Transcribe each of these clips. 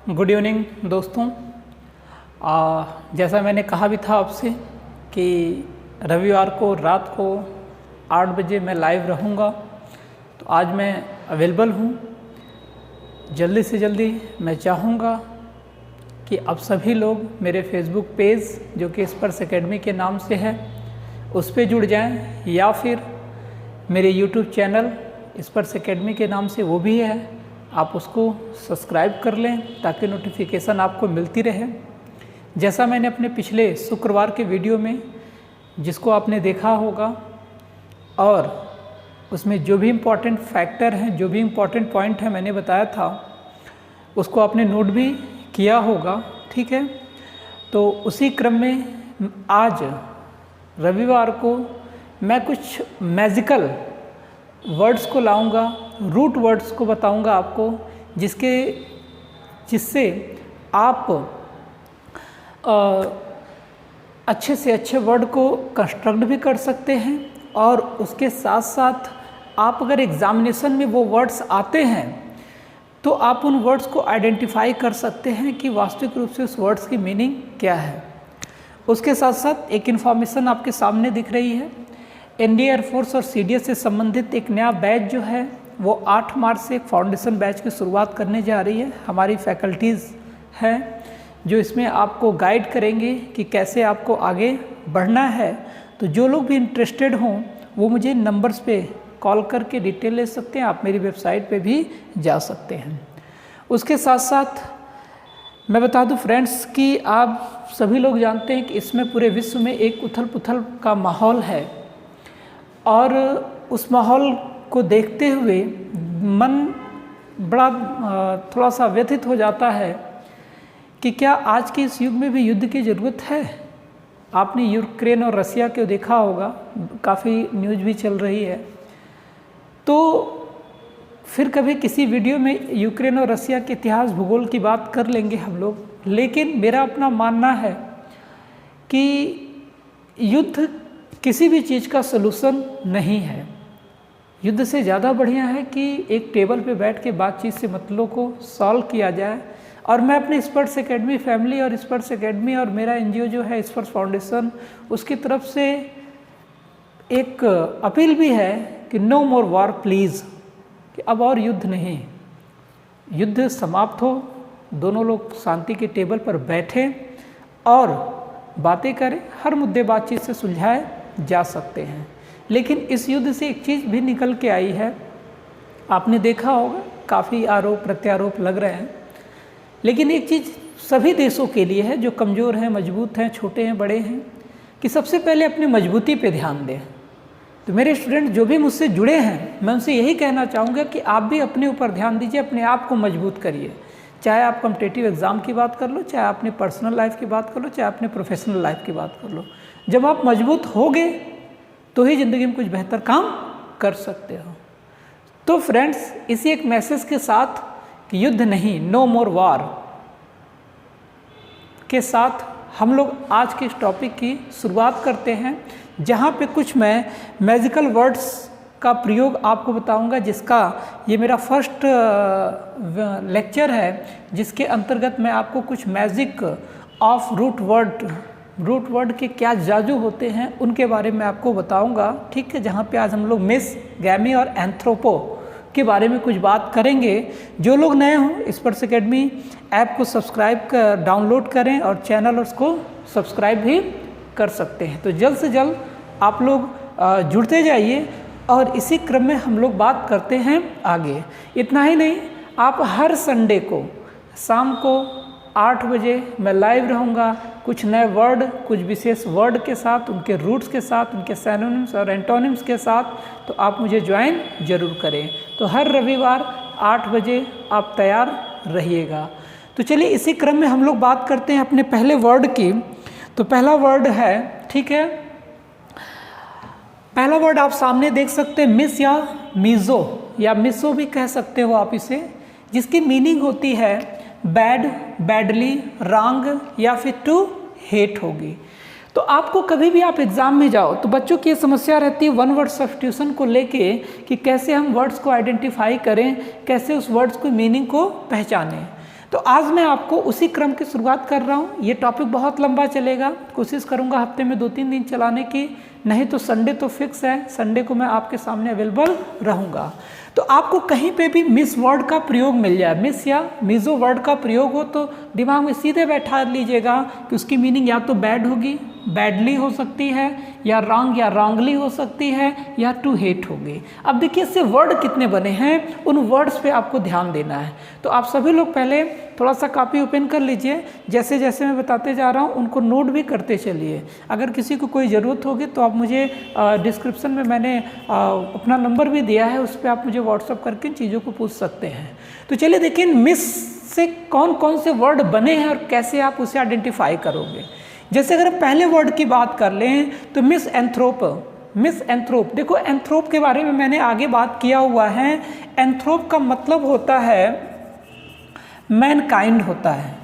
Good evening दोस्तों। जैसा मैंने कहा भी था आपसे कि रविवार को रात को 8 बजे मैं लाइव रहूँगा, तो आज मैं अवेलेबल हूँ। जल्दी से जल्दी मैं चाहूँगा कि आप सभी लोग मेरे फेसबुक पेज जो कि स्पर्श एकेडमी के नाम से है उस पर जुड़ जाएं, या फिर मेरे यूट्यूब चैनल स्पर्श एकेडमी के नाम से वो भी है, आप उसको सब्सक्राइब कर लें ताकि नोटिफिकेशन आपको मिलती रहे। जैसा मैंने अपने पिछले शुक्रवार के वीडियो में जिसको आपने देखा होगा, और उसमें जो भी इम्पोर्टेंट फैक्टर हैं, जो भी इम्पोर्टेंट पॉइंट है मैंने बताया था, उसको आपने नोट भी किया होगा, ठीक है। तो उसी क्रम में आज रविवार को मैं कुछ मैजिकल वर्ड्स को लाऊंगा, रूट वर्ड्स को बताऊंगा आपको, जिससे आप अच्छे से अच्छे वर्ड को कंस्ट्रक्ट भी कर सकते हैं, और उसके साथ साथ आप अगर एग्जामिनेशन में वो वर्ड्स आते हैं तो आप उन वर्ड्स को आइडेंटिफाई कर सकते हैं कि वास्तविक रूप से उस वर्ड्स की मीनिंग क्या है। उसके साथ साथ एक इन्फॉर्मेशन आपके सामने दिख रही है, इंडियन एयरफोर्स और सीडीएस से संबंधित एक नया बैच जो है वो 8 मार्च से एक फाउंडेशन बैच की शुरुआत करने जा रही है। हमारी फैकल्टीज़ हैं जो इसमें आपको गाइड करेंगे कि कैसे आपको आगे बढ़ना है। तो जो लोग भी इंटरेस्टेड हों वो मुझे नंबर्स पे कॉल करके डिटेल ले सकते हैं, आप मेरी वेबसाइट पे भी जा सकते हैं। उसके साथ साथ मैं बता दूं फ्रेंड्स कि आप सभी लोग जानते हैं कि इसमें पूरे विश्व में एक उथल पुथल का माहौल है, और उस माहौल को देखते हुए मन बड़ा थोड़ा सा व्यथित हो जाता है कि क्या आज के इस युग में भी युद्ध की ज़रूरत है। आपने यूक्रेन और रसिया को देखा होगा, काफ़ी न्यूज़ भी चल रही है। तो फिर कभी किसी वीडियो में यूक्रेन और रसिया के इतिहास भूगोल की बात कर लेंगे हम लोग, लेकिन मेरा अपना मानना है कि युद्ध किसी भी चीज़ का सलूशन नहीं है। युद्ध से ज़्यादा बढ़िया है कि एक टेबल पे बैठ के बातचीत से मसलों को सॉल्व किया जाए। और मैं अपने स्पर्श एकेडमी फैमिली और स्पर्श एकेडमी और मेरा एनजीओ जो है स्पर्श फाउंडेशन, उसकी तरफ से एक अपील भी है कि नो मोर वॉर प्लीज़, कि अब और युद्ध नहीं, युद्ध समाप्त हो, दोनों लोग शांति के टेबल पर बैठें और बातें करें, हर मुद्दे बातचीत से सुलझाए जा सकते हैं। लेकिन इस युद्ध से एक चीज़ भी निकल के आई है, आपने देखा होगा काफ़ी आरोप प्रत्यारोप लग रहे हैं, लेकिन एक चीज़ सभी देशों के लिए है जो कमज़ोर हैं, मजबूत हैं, छोटे हैं, बड़े हैं, कि सबसे पहले अपनी मजबूती पे ध्यान दें। तो मेरे स्टूडेंट जो भी मुझसे जुड़े हैं, मैं उनसे यही कहना चाहूँगा कि आप भी अपने ऊपर ध्यान दीजिए, अपने आप को मजबूत करिए। चाहे आप कॉम्पिटिटिव एग्ज़ाम की बात कर लो, चाहे अपने पर्सनल लाइफ की बात कर लो, चाहे अपने प्रोफेशनल लाइफ की बात कर लो। जब आप मजबूत होगे तो ही ज़िंदगी में कुछ बेहतर काम कर सकते हो। तो फ्रेंड्स, इसी एक मैसेज के साथ कि युद्ध नहीं, नो मोर वॉर के साथ हम लोग आज के इस टॉपिक की शुरुआत करते हैं, जहाँ पे कुछ मैं मैजिकल वर्ड्स का प्रयोग आपको बताऊंगा, जिसका ये मेरा फर्स्ट लेक्चर है, जिसके अंतर्गत मैं आपको कुछ मैजिक ऑफ रूट वर्ड के क्या जादू होते हैं उनके बारे में आपको बताऊंगा, ठीक है। जहाँ पे आज हम लोग मिस, गैमी और एंथ्रोपो के बारे में कुछ बात करेंगे। जो लोग नए हों स्पर्श एकेडमी ऐप को सब्सक्राइब डाउनलोड करें और चैनल उसको सब्सक्राइब भी कर सकते हैं। तो जल्द से जल्द आप लोग जुड़ते जाइए, और इसी क्रम में हम लोग बात करते हैं आगे। इतना ही नहीं, आप हर संडे को शाम को 8 बजे मैं लाइव रहूँगा, कुछ नए वर्ड, कुछ विशेष वर्ड के साथ, उनके रूट्स के साथ, उनके सिनोनिम्स और एंटोनिम्स के साथ। तो आप मुझे ज्वाइन जरूर करें। तो हर रविवार 8 बजे आप तैयार रहिएगा। तो चलिए इसी क्रम में हम लोग बात करते हैं अपने पहले वर्ड की। तो पहला वर्ड है, ठीक है, पहला वर्ड आप सामने देख सकते हैं, मिस या मीज़ो या मिसो भी कह सकते हो आप इसे, जिसकी मीनिंग होती है बैड, बैडली, रॉन्ग या फिर टू हेट होगी। तो आपको कभी भी आप एग्ज़ाम में जाओ तो बच्चों की समस्या रहती है वन वर्ड सब्स्टिट्यूशन को लेके कि कैसे हम वर्ड्स को आइडेंटिफाई करें, कैसे उस वर्ड्स को मीनिंग को पहचानें। तो आज मैं आपको उसी क्रम की शुरुआत कर रहा हूँ। ये टॉपिक बहुत लंबा चलेगा, कोशिश करूँगा हफ्ते में 2-3 दिन चलाने की, नहीं तो संडे तो फिक्स है, संडे को मैं आपके सामने अवेलेबल रहूँगा। तो आपको कहीं पे भी मिस वर्ड का प्रयोग मिल जाए, मिस या मिजो वर्ड का प्रयोग हो तो दिमाग में सीधे बैठा लीजिएगा कि उसकी मीनिंग या तो बैड होगी, बैडली हो सकती है, या रॉन्ग या रॉन्गली हो सकती है, या टू हेट होगी। अब देखिए इससे वर्ड कितने बने हैं, उन वर्ड्स पे आपको ध्यान देना है। तो आप सभी लोग पहले थोड़ा सा कॉपी ओपन कर लीजिए, जैसे जैसे मैं बताते जा रहा हूँ उनको नोट भी करते चलिए। अगर किसी को कोई ज़रूरत होगी तो आप मुझे डिस्क्रिप्शन में मैंने अपना नंबर भी दिया है, उस पर आप मुझे व्हाट्सअप करके इन चीज़ों को पूछ सकते हैं। तो चलिए देखिए मिस से कौन कौन से वर्ड बने हैं और कैसे आप उसे आइडेंटिफाई करोगे। जैसे अगर हम पहले वर्ड की बात कर लें तो मिस एंथ्रोप, मिस एंथ्रोप, देखो एंथ्रोप के बारे में मैंने आगे बात किया हुआ है। एंथ्रोप का मतलब होता है मैनकाइंड होता है,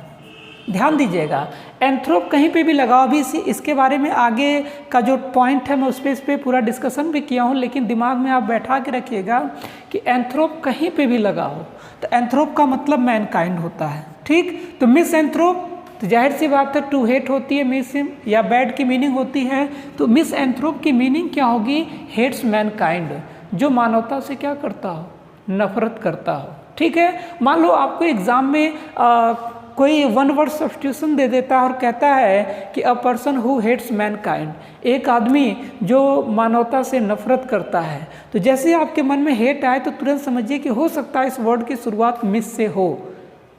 ध्यान दीजिएगा। एंथ्रोप कहीं पे भी लगाओ, अभी इसके बारे में आगे का जो पॉइंट है मैं उस पर पूरा डिस्कशन भी किया हूँ, लेकिन दिमाग में आप बैठा के रखिएगा कि एंथ्रोप कहीं पे भी लगाओ तो एंथ्रोप का मतलब मैनकाइंड होता है, ठीक। तो मिस एंथ्रोप तो जाहिर सी बात है टू हेट होती है, मिस या बैड की मीनिंग होती है। तो मिस एंथ्रोप की मीनिंग क्या होगी, हेट्स मैनकाइंड, जो मानवता से क्या करता हो, नफरत करता हो, ठीक है। मान लो आपको एग्जाम में कोई वन वर्ड सब्स्टिट्यूशन दे देता है और कहता है कि a person who hates mankind, एक आदमी जो मानवता से नफरत करता है। तो जैसे ही आपके मन में हेट आए तो तुरंत समझिए कि हो सकता है इस वर्ड की शुरुआत मिस से हो,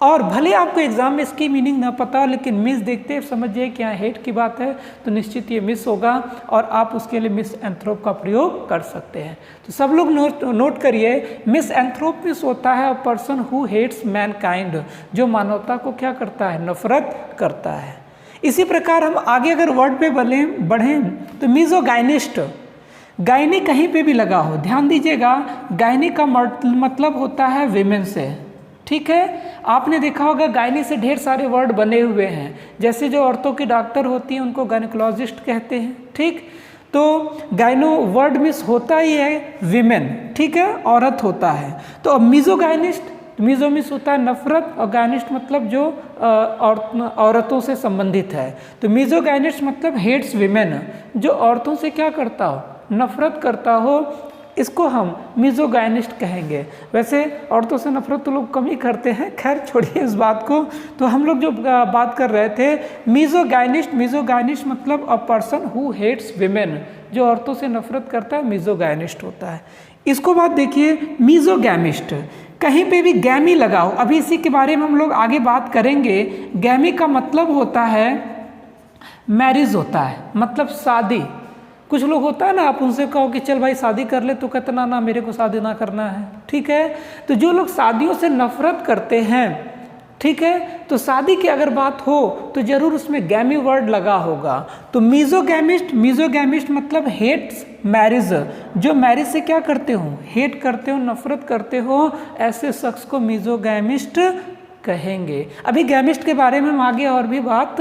और भले आपको एग्जाम में इसकी मीनिंग ना पता हो, लेकिन मिस देखते समझिए कि यहाँ हेट की बात है तो निश्चित ये मिस होगा और आप उसके लिए मिस एंथ्रोप का प्रयोग कर सकते हैं। तो सब लोग नोट करिए, मिस एंथ्रोप मिस होता है a person who hates mankind, जो मानवता को क्या करता है, नफरत करता है। इसी प्रकार हम आगे अगर वर्ड पे बढ़ें तो मिजोगाइनिस्ट, गायनी कहीं पे भी लगा हो, ध्यान दीजिएगा। गायनी का मतलब होता है विमेन से, ठीक है। आपने देखा होगा गायनी से ढेर सारे वर्ड बने हुए हैं, जैसे जो औरतों की डॉक्टर होती हैं उनको गायनिकोलॉजिस्ट कहते हैं, ठीक। तो गायनो वर्ड मिस होता ही है विमेन, ठीक है, औरत होता है। तो अब मिजोगाइनिस्ट, मिजो मिस होता है नफरत और गायनिस्ट मतलब जो औरतों से संबंधित है। तो मिजोगाइनिस्ट मतलब हेट्स विमेन, जो औरतों से क्या करता हो, नफरत करता हो, इसको हम मिजोगाइनिस्ट कहेंगे। वैसे औरतों से नफरत तो लोग कम ही करते हैं, खैर छोड़िए इस बात को। तो हम लोग जो बात कर रहे थे मिजोगाइनिस्ट, मिजोगाइनिस्ट मतलब a person who hates women, जो औरतों से नफरत करता है मिजोगाइनिस्ट होता है। इसको बात देखिए मिजोगैमिस्ट, कहीं पे भी गैमी लगाओ, अभी इसी के बारे में हम लोग आगे बात करेंगे। गैमी का मतलब होता है मैरिज होता है, मतलब शादी। कुछ लोग होता है ना, आप उनसे कहो कि चल भाई शादी कर ले तो कहते ना मेरे को शादी ना करना है, ठीक है। तो जो लोग शादियों से नफरत करते हैं, ठीक है, तो शादी की अगर बात हो तो जरूर उसमें गैमी वर्ड लगा होगा। तो मिजोगैमिस्ट, मिजोगैमिस्ट मतलब हेट्स मैरिज, जो मैरिज से क्या करते हो, हेट करते हो, नफरत करते हो, ऐसे शख्स को मिजोगैमिस्ट कहेंगे। अभी गैमिस्ट के बारे में हम आगे और भी बात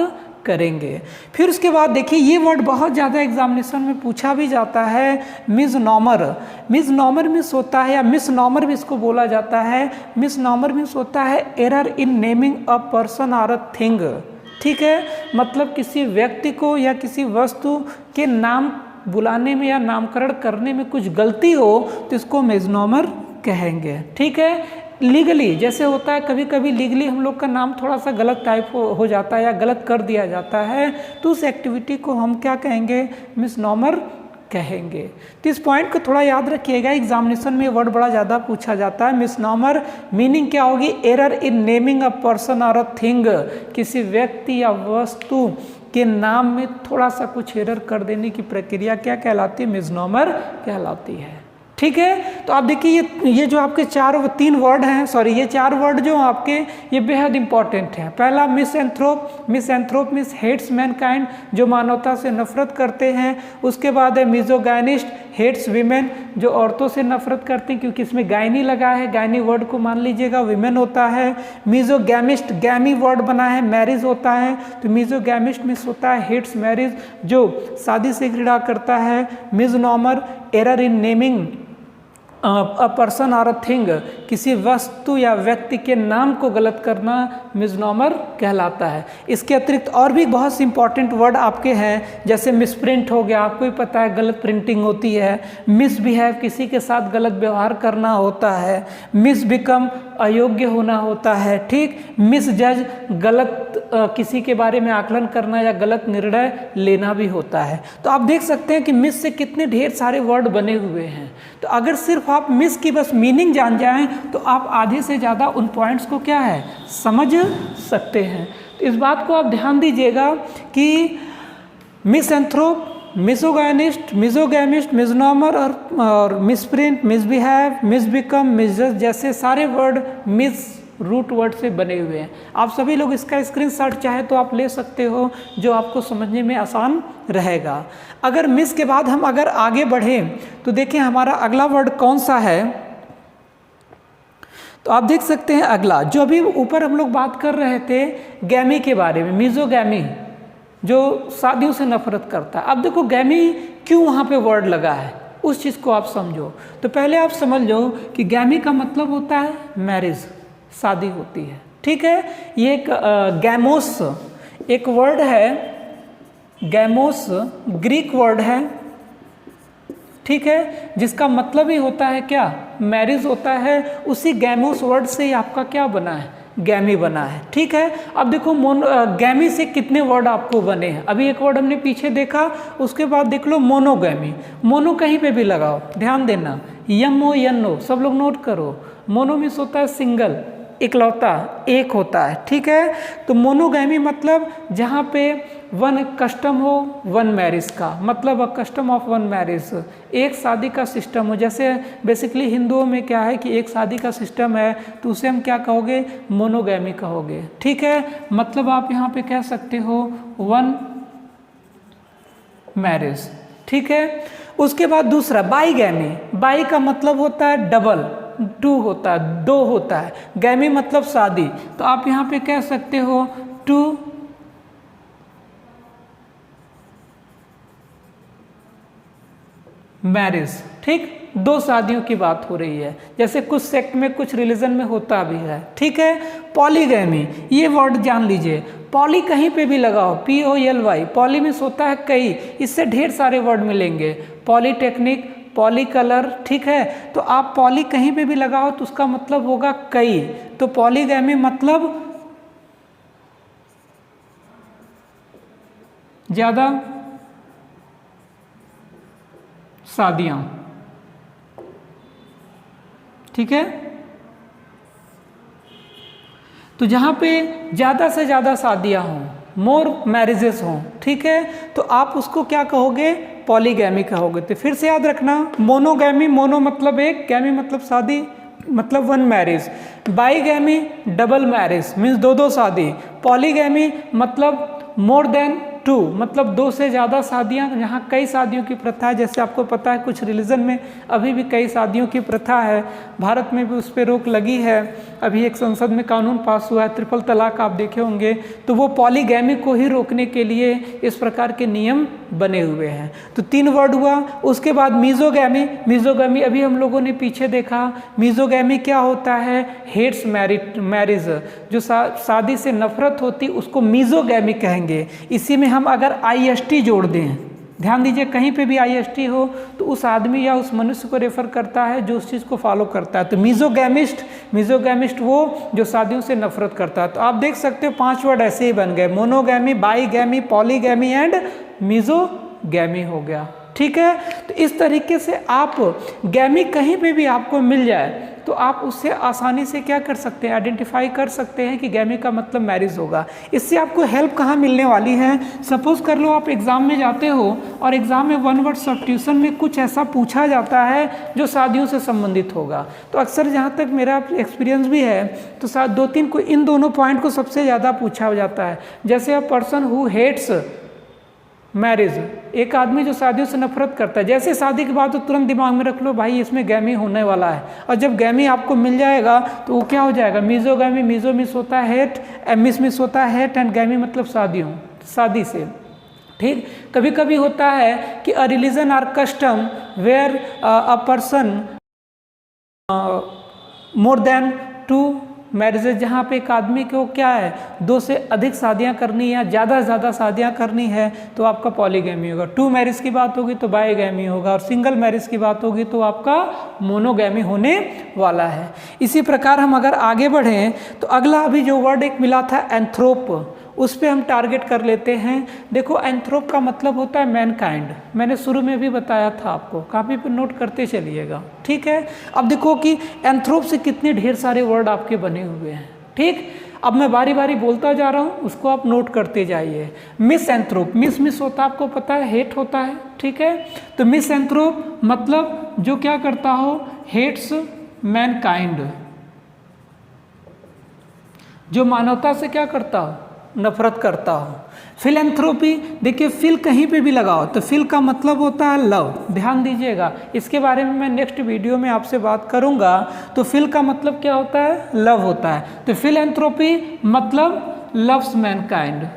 करेंगे। फिर उसके बाद देखिए ये वर्ड बहुत ज़्यादा एग्जामिनेशन में पूछा भी जाता है, मिसनॉमर। मिसनॉमर मिस होता है, या मिसनॉमर भी इसको बोला जाता है। मिसनॉमर मिस होता है error in naming a person और अ थिंग, ठीक है, मतलब किसी व्यक्ति को या किसी वस्तु के नाम बुलाने में या नामकरण करने में कुछ गलती हो तो इसको मिसनॉमर कहेंगे, ठीक है। लीगली जैसे होता है, कभी कभी लीगली हम लोग का नाम थोड़ा सा गलत टाइप हो जाता है या गलत कर दिया जाता है, तो उस एक्टिविटी को हम क्या कहेंगे, मिसनॉमर कहेंगे। तो इस पॉइंट को थोड़ा याद रखिएगा, एग्जामिनेशन में वर्ड बड़ा ज़्यादा पूछा जाता है। मिसनॉमर मीनिंग क्या होगी, error in naming a person और अ थिंग, किसी व्यक्ति या वस्तु के नाम में थोड़ा सा कुछ एरर कर देने की प्रक्रिया क्या कहलाती है, मिसनॉमर कहलाती है, ठीक है। तो आप देखिए ये जो आपके तीन वर्ड हैं, सॉरी ये 4 वर्ड जो आपके ये बेहद इंपॉर्टेंट हैं। पहला misanthrope, misanthrope means hates mankind, जो मानवता से नफरत करते हैं। उसके बाद है मिजोगाइनिस्ट, हेट्स विमेन, जो औरतों से नफरत करते हैं, क्योंकि इसमें गायनी लगा है, गायनी वर्ड को मान लीजिएगा विमेन होता है। मिजोगैमिस्ट, गैमी वर्ड बना है, मैरिज होता है, तो मिजोगैमिस्ट मिस होता है हेट्स मैरिज, जो शादी से घृणा करता है। Misnomer, error in naming a person और अ थिंग, किसी वस्तु या व्यक्ति के नाम को गलत करना मिसनॉमर कहलाता है। इसके अतिरिक्त और भी बहुत से इंपॉर्टेंट वर्ड आपके हैं, जैसे मिसप्रिंट हो गया, आपको ही पता है गलत प्रिंटिंग होती है। मिसबिहेव, किसी के साथ गलत व्यवहार करना होता है। मिसबिकम, अयोग्य होना होता है। ठीक। मिसजज, गलत किसी के बारे में आकलन करना या गलत निर्णय लेना भी होता है। तो आप देख सकते हैं कि मिस से कितने ढेर सारे वर्ड बने हुए हैं। तो अगर सिर्फ आप मिस की बस मीनिंग जान जाएं तो आप आधे से ज़्यादा उन पॉइंट्स को क्या है समझ सकते हैं। तो इस बात को आप ध्यान दीजिएगा कि मिसएंथ्रोप, मिसोगायनिस्ट, मिसोगैमिस्ट, मिसनॉमर और मिसप्रिंट, मिसबिहेव, मिसबिकम, मिसजज जैसे सारे वर्ड मिस रूट वर्ड से बने हुए हैं। आप सभी लोग इसका स्क्रीनशॉट चाहे तो आप ले सकते हो, जो आपको समझने में आसान रहेगा। अगर मिस के बाद हम अगर आगे बढ़ें तो देखिए हमारा अगला वर्ड कौन सा है। तो आप देख सकते हैं अगला, जो अभी ऊपर हम लोग बात कर रहे थे गैमी के बारे में, मिसोगैमी, जो शादियों से नफरत करता है। अब देखो गैमी क्यों वहाँ पे वर्ड लगा है, उस चीज़ को आप समझो। तो पहले आप समझ लो कि गैमी का मतलब होता है मैरिज, शादी होती है। ठीक है। ये एक गैमोस एक वर्ड है, गैमोस ग्रीक वर्ड है। ठीक है। जिसका मतलब ही होता है क्या, मैरिज होता है। उसी गैमोस वर्ड से ही आपका क्या बना है, गैमी बना है। ठीक है। अब देखो गैमी से कितने वर्ड आपको बने हैं। अभी एक वर्ड हमने पीछे देखा, उसके बाद देख लो मोनोगैमी। मोनो कहीं पे भी लगाओ, ध्यान देना, यमो यन्नो, सब लोग नोट करो। मोनो मीन्स होता है सिंगल, इकलौता, एक होता है। ठीक है। तो मोनोगैमी मतलब जहाँ पे वन कस्टम हो, वन मैरिज का मतलब a custom of one marriage, एक शादी का सिस्टम हो। जैसे बेसिकली हिंदुओं में क्या है कि एक शादी का सिस्टम है, तो उसे हम क्या कहोगे, मोनोगैमी कहोगे। ठीक है। मतलब आप यहाँ पे कह सकते हो वन मैरिज। ठीक है। उसके बाद दूसरा बाईगैमी। बाई का मतलब होता है डबल, टू होता है, दो होता है। गैमी मतलब शादी, तो आप यहाँ पे कह सकते हो टू मैरिज। ठीक। दो शादियों की बात हो रही है, जैसे कुछ सेक्ट में, कुछ रिलीजन में होता भी है। ठीक है। पॉलीगैमी, ये वर्ड जान लीजिए, पॉली कहीं पे भी लगाओ, POLY, पॉली मीन्स होता है कई, इससे ढेर सारे वर्ड मिलेंगे, पॉलीटेक्निक, पॉली कलर। ठीक है। तो आप पॉली कहीं पे भी लगाओ तो उसका मतलब होगा कई। तो पॉलीगैमी मतलब ज्यादा शादियां। ठीक है। तो जहां पे ज्यादा से ज्यादा शादियां हों, मोर मैरिजेस हों। ठीक है। तो आप उसको क्या कहोगे, पॉलीगैमी कहोगे। तो फिर से याद रखना, मोनोगैमी, मोनो मतलब एक, गैमी मतलब शादी, मतलब one marriage. Bigamy double marriage means दो दो शादी। पॉलीगैमी मतलब मोर देन टू, मतलब दो से ज़्यादा शादियाँ, यहाँ कई शादियों की प्रथा है। जैसे आपको पता है कुछ रिलीजन में अभी भी कई शादियों की प्रथा है, भारत में भी उस पर रोक लगी है। अभी एक संसद में कानून पास हुआ है, ट्रिपल तलाक, आप देखे होंगे। तो वो पॉलीगैमी को ही रोकने के लिए इस प्रकार के नियम बने हुए हैं। तो 3 वर्ड हुआ। उसके बाद मिजोगैमी। मिजोगैमी अभी हम लोगों ने पीछे देखा। मिजोगैमी क्या होता है, हेट्स मैरिज, जो शादी से नफरत होती उसको मिजोगैमी कहेंगे। इसी में हम अगर IST जोड़ दें, ध्यान दीजिए, कहीं पे भी IST हो तो उस आदमी या उस मनुष्य को रेफर करता है जो उस चीज़ को फॉलो करता है। तो मिजोगैमिस्ट वो जो शादियों से नफरत करता है। तो आप देख सकते हो 5 वर्ड ऐसे ही बन गए, मोनोगैमी, बाईगैमी, पॉलीगैमी एंड मिजोगैमी हो गया। ठीक है। तो इस तरीके से आप गैमी कहीं पे भी आपको मिल जाए तो आप उससे आसानी से क्या कर सकते हैं, आइडेंटिफाई कर सकते हैं कि गैमी का मतलब मैरिज होगा। इससे आपको हेल्प कहाँ मिलने वाली है, सपोज कर लो आप एग्ज़ाम में जाते हो और एग्ज़ाम में 1 वर्ड सब्स्टिट्यूशन में कुछ ऐसा पूछा जाता है जो शादियों से संबंधित होगा। तो अक्सर जहाँ तक मेरा एक्सपीरियंस भी है तो 2-3 को इन दोनों पॉइंट को सबसे ज़्यादा पूछा जाता है। जैसे a person who hates marriage, एक आदमी जो शादियों से नफरत करता है। जैसे शादी के बाद तो तुरंत दिमाग में रख लो भाई इसमें गैमी होने वाला है, और जब गैमी आपको मिल जाएगा तो वो क्या हो जाएगा, मिजोगैमी। मिजो मिस होता है हेट, मिस होता है हेट, एंड गैमी मतलब शादी से। ठीक। कभी कभी होता है कि a religion or custom where a person more than 2 marriages, जहाँ पे एक आदमी को क्या है 2 से अधिक शादियाँ करनी है, ज़्यादा से ज़्यादा शादियाँ करनी है, तो आपका पॉलीगैमी होगा। 2 मैरिज की बात होगी तो बाईगैमी होगा, और सिंगल मैरिज की बात होगी तो आपका मोनोगैमी होने वाला है। इसी प्रकार हम अगर आगे बढ़ें तो अगला अभी जो वर्ड एक मिला था एंथ्रोप, उस पे हम टारगेट कर लेते हैं। देखो एंथ्रोप का मतलब होता है मैनकाइंड, मैंने शुरू में भी बताया था आपको, कापी पर नोट करते चलिएगा, ठीक है। अब देखो कि एंथ्रोप से कितने ढेर सारे वर्ड आपके बने हुए हैं, ठीक। अब मैं बारी बारी बोलता जा रहा हूँ, उसको आप नोट करते जाइए। मिस एंथ्रोप, मिस होता है आपको पता है, हेट होता है, ठीक है। तो मिस एंथ्रोप मतलब जो क्या करता हो, हेट्स मैनकाइंड, जो मानवता से क्या करता हो, नफरत करता हो। फिलैंथ्रोपी, देखिए फिल कहीं पे भी लगाओ तो फिल का मतलब होता है लव, ध्यान दीजिएगा, इसके बारे में मैं नेक्स्ट वीडियो में आपसे बात करूंगा। तो फिल का मतलब क्या होता है, लव होता है। तो फिलैंथ्रोपी मतलब लव्स मैनकाइंड,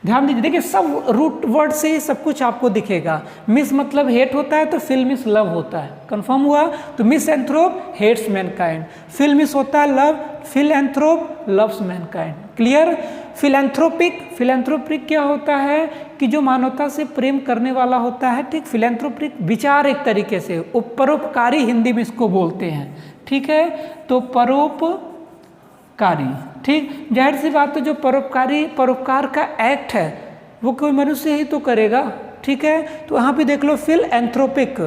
ध्यान दीजिए। देखिए सब रूट वर्ड से ही सब कुछ आपको दिखेगा। मिस मतलब हेट होता है तो फिल मिस लव होता है, कंफर्म हुआ। तो मिस एंथ्रोप हेट्स मैनकाइंड, फिल मिस होता है love, philanthrope loves mankind, clear. Philanthropic क्या होता है कि जो मानवता से प्रेम करने वाला होता है, ठीक। फिलैंथ्रोपिक विचार एक तरीके से परोपकारी, हिंदी में इसको बोलते हैं, ठीक है। तो परोपकारी, ठीक। जाहिर सी बात है जो परोपकार का एक्ट है वो कोई मनुष्य ही तो करेगा, ठीक है। तो यहाँ पे देख लो फिलैंथ्रोपिक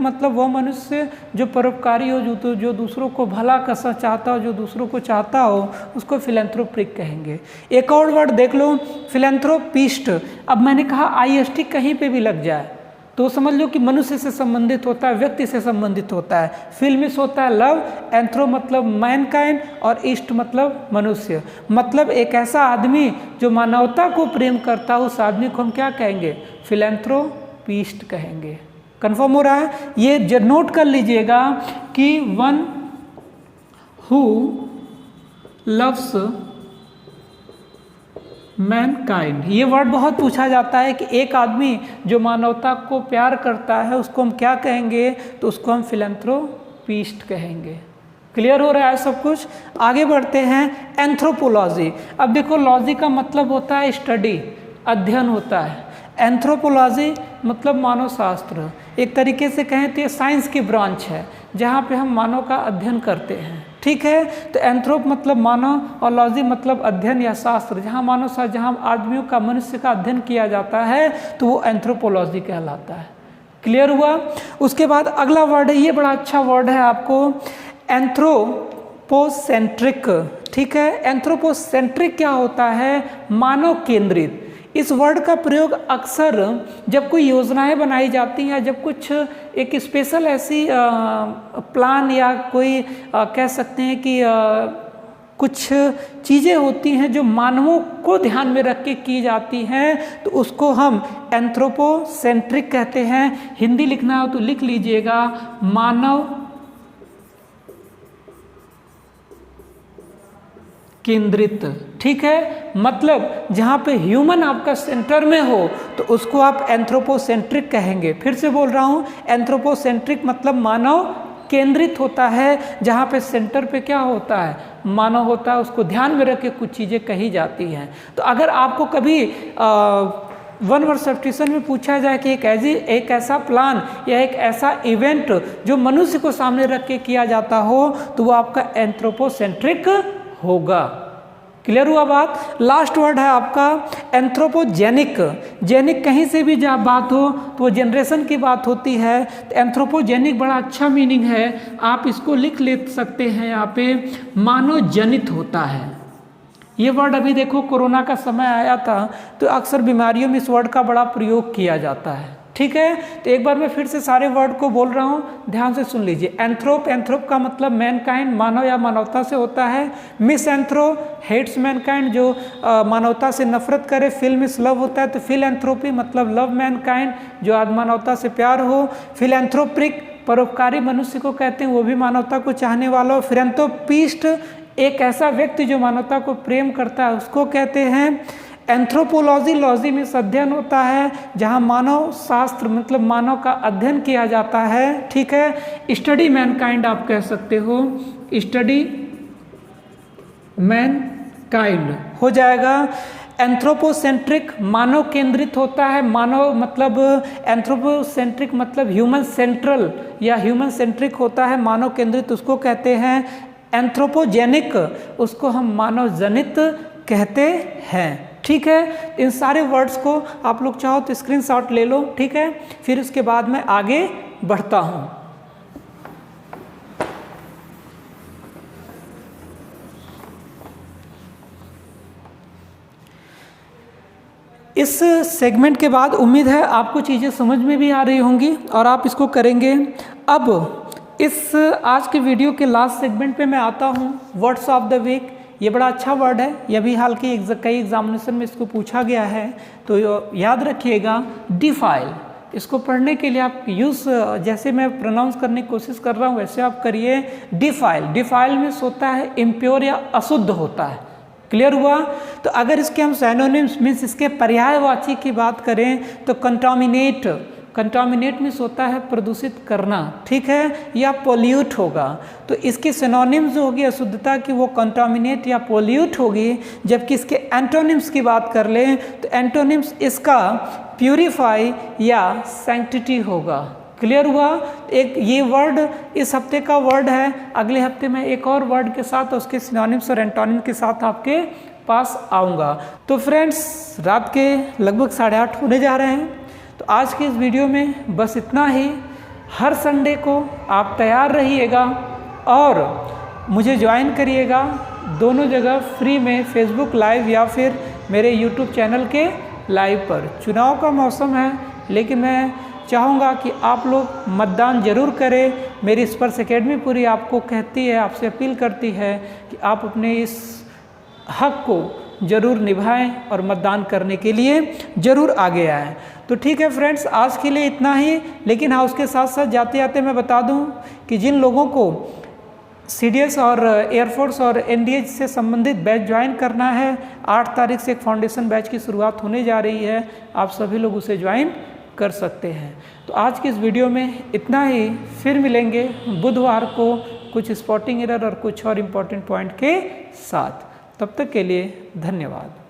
मतलब वो मनुष्य जो परोपकारी हो, जो दूसरों को भला करना चाहता हो, जो दूसरों को चाहता हो, उसको फिलैंथ्रोपिक कहेंगे। एक और वर्ड देख लो फिलैंथ्रोपिस्ट। अब मैंने कहा IST कहीं पे भी लग जाए तो समझ लो कि मनुष्य से संबंधित होता है, व्यक्ति से संबंधित होता है। फिल्मिस होता है लव, एंथ्रो मतलब मैनकाइंड, और ईस्ट मतलब मनुष्य, मतलब एक ऐसा आदमी जो मानवता को प्रेम करता है, उस आदमी को हम क्या कहेंगे, फिलैंथ्रोपिस्ट कहेंगे। कंफर्म हो रहा है। ये नोट कर लीजिएगा कि वन हु लव्स मैनकाइंड, ये वर्ड बहुत पूछा जाता है कि एक आदमी जो मानवता को प्यार करता है उसको हम क्या कहेंगे, तो उसको हम फिलैंथ्रोपिस्ट कहेंगे। क्लियर हो रहा है सब कुछ। आगे बढ़ते हैं एंथ्रोपोलॉजी। अब देखो लॉजी का मतलब होता है स्टडी, अध्ययन होता है। एंथ्रोपोलॉजी मतलब मानव शास्त्र, एक तरीके से कहें तो ये साइंस की ब्रांच है जहाँ पे हम मानव का अध्ययन करते हैं, ठीक है। तो एंथ्रोप मतलब मानव और लॉजी मतलब अध्ययन या शास्त्र, जहाँ मानव शास्त्र, जहाँ आदमियों का, मनुष्य का अध्ययन किया जाता है तो वो एंथ्रोपोलॉजी कहलाता है। क्लियर हुआ। उसके बाद अगला वर्ड है, ये बड़ा अच्छा वर्ड है आपको, एंथ्रोपोसेंट्रिक, ठीक है। एंथ्रोपोसेंट्रिक क्या होता है, मानव केंद्रित। इस वर्ड का प्रयोग अक्सर जब कोई योजनाएं बनाई जाती हैं, जब कुछ एक स्पेशल ऐसी प्लान या कोई कह सकते हैं कि कुछ चीज़ें होती हैं जो मानवों को ध्यान में रख के की जाती हैं, तो उसको हम एंथ्रोपोसेंट्रिक कहते हैं। हिंदी लिखना हो तो लिख लीजिएगा, मानव केंद्रित, ठीक है। मतलब जहाँ पे ह्यूमन आपका सेंटर में हो तो उसको आप एंथ्रोपोसेंट्रिक कहेंगे। फिर से बोल रहा हूँ, एंथ्रोपोसेंट्रिक मतलब मानव केंद्रित होता है, जहाँ पे सेंटर पे क्या होता है, मानव होता है, उसको ध्यान में रख के कुछ चीज़ें कही जाती हैं। तो अगर आपको कभी वन वर्ड सब्स्टिट्यूशन में पूछा जाए कि एक ऐसा प्लान या एक ऐसा इवेंट जो मनुष्य को सामने रख के किया जाता हो, तो वो आपका एंथ्रोपोसेंट्रिक होगा। क्लियर हुआ बात। लास्ट वर्ड है आपका एंथ्रोपोजेनिक। जेनिक कहीं से भी जब बात हो तो वो जनरेशन की बात होती है। तो एंथ्रोपोजेनिक बड़ा अच्छा मीनिंग है, आप इसको लिख ले सकते हैं यहाँ पे, मानव जनित होता है। ये वर्ड अभी देखो कोरोना का समय आया था तो अक्सर बीमारियों में इस वर्ड का बड़ा प्रयोग किया जाता है, ठीक है। तो एक बार मैं फिर से सारे वर्ड को बोल रहा हूँ, ध्यान से सुन लीजिए। एंथ्रोप का मतलब मैनकाइंड, मानव या मानवता से होता है। मिस एंथ्रो हेट्स मैनकाइंड, जो मानवता से नफरत करे। फिल मिस लव होता है, तो फिलैंथ्रोपी मतलब लव मैनकाइंड, जो मानवता से प्यार हो। फिलैंथ्रोपिक परोपकारी मनुष्य को कहते हैं, वो भी मानवता को चाहने वाला हो। फिलैंथ्रोपिस्ट एक ऐसा व्यक्ति जो मानवता को प्रेम करता है, उसको कहते हैं। एंथ्रोपोलॉजी, लॉजी में अध्ययन होता है जहाँ मानव शास्त्र मतलब मानव का अध्ययन किया जाता है, ठीक है। स्टडी मैनकाइंड आप कह सकते हो, स्टडी मैनकाइंड हो जाएगा। एंथ्रोपोसेंट्रिक मानव केंद्रित होता है, मानव मतलब एंथ्रोपोसेंट्रिक मतलब ह्यूमन सेंट्रल या ह्यूमन सेंट्रिक होता है, मानव केंद्रित उसको कहते हैं। एंथ्रोपोजेनिक उसको हम मानव जनित कहते हैं, ठीक है। इन सारे वर्ड्स को आप लोग चाहो तो स्क्रीनशॉट ले लो, ठीक है। फिर उसके बाद मैं आगे बढ़ता हूँ। इस सेगमेंट के बाद उम्मीद है आपको चीज़ें समझ में भी आ रही होंगी और आप इसको करेंगे। अब इस आज के वीडियो के लास्ट सेगमेंट पे मैं आता हूँ, वर्ड्स ऑफ द वीक। ये बड़ा अच्छा वर्ड है, यह भी हाल के कई एग्जामिनेशन में इसको पूछा गया है, तो याद रखिएगा डिफाइल। इसको पढ़ने के लिए आप यूज़ जैसे मैं प्रोनाउंस करने की कोशिश कर रहा हूँ वैसे आप करिए। डिफाइल, डिफाइल मीन्स होता है इम्प्योर या अशुद्ध होता है, क्लियर हुआ। तो अगर इसके हम सिनोनिम्स मीन्स इसके पर्यायवाची की बात करें तो कंटामिनेट, कंटामिनेट मीन्स होता है प्रदूषित करना, ठीक है, या पोल्यूट होगा। तो इसकी सिनोनिम्स जो होगी अशुद्धता की वो कंटामिनेट या पोल्यूट होगी। जबकि इसके एंटोनिम्स की बात कर लें तो एंटोनिम्स इसका प्यूरिफाई या सैंक्टिटी होगा, क्लियर हुआ। एक ये वर्ड इस हफ्ते का वर्ड है, अगले हफ्ते में एक और वर्ड के साथ उसके सिनोनिम्स और एंटोनिम के साथ आपके पास आऊँगा। तो फ्रेंड्स रात के लगभग 8:30 होने जा रहे हैं, तो आज के इस वीडियो में बस इतना ही। हर संडे को आप तैयार रहिएगा और मुझे ज्वाइन करिएगा दोनों जगह फ्री में, फेसबुक लाइव या फिर मेरे यूट्यूब चैनल के लाइव पर। चुनाव का मौसम है लेकिन मैं चाहूँगा कि आप लोग मतदान जरूर करें। मेरी स्पर्श एकेडमी पूरी आपको कहती है, आपसे अपील करती है कि आप अपने इस हक को जरूर निभाएं और मतदान करने के लिए जरूर आगे आएँ। तो ठीक है फ्रेंड्स, आज के लिए इतना ही। लेकिन हाँ, उसके साथ साथ जाते जाते मैं बता दूं कि जिन लोगों को CDS और एयरफोर्स और NDA से संबंधित बैच ज्वाइन करना है, 8 तारीख से एक फाउंडेशन बैच की शुरुआत होने जा रही है, आप सभी लोग उसे ज्वाइन कर सकते हैं। तो आज की इस वीडियो में इतना ही, फिर मिलेंगे बुधवार को कुछ स्पॉटिंग एरर और कुछ और इम्पोर्टेंट पॉइंट के साथ। तब तक के लिए धन्यवाद।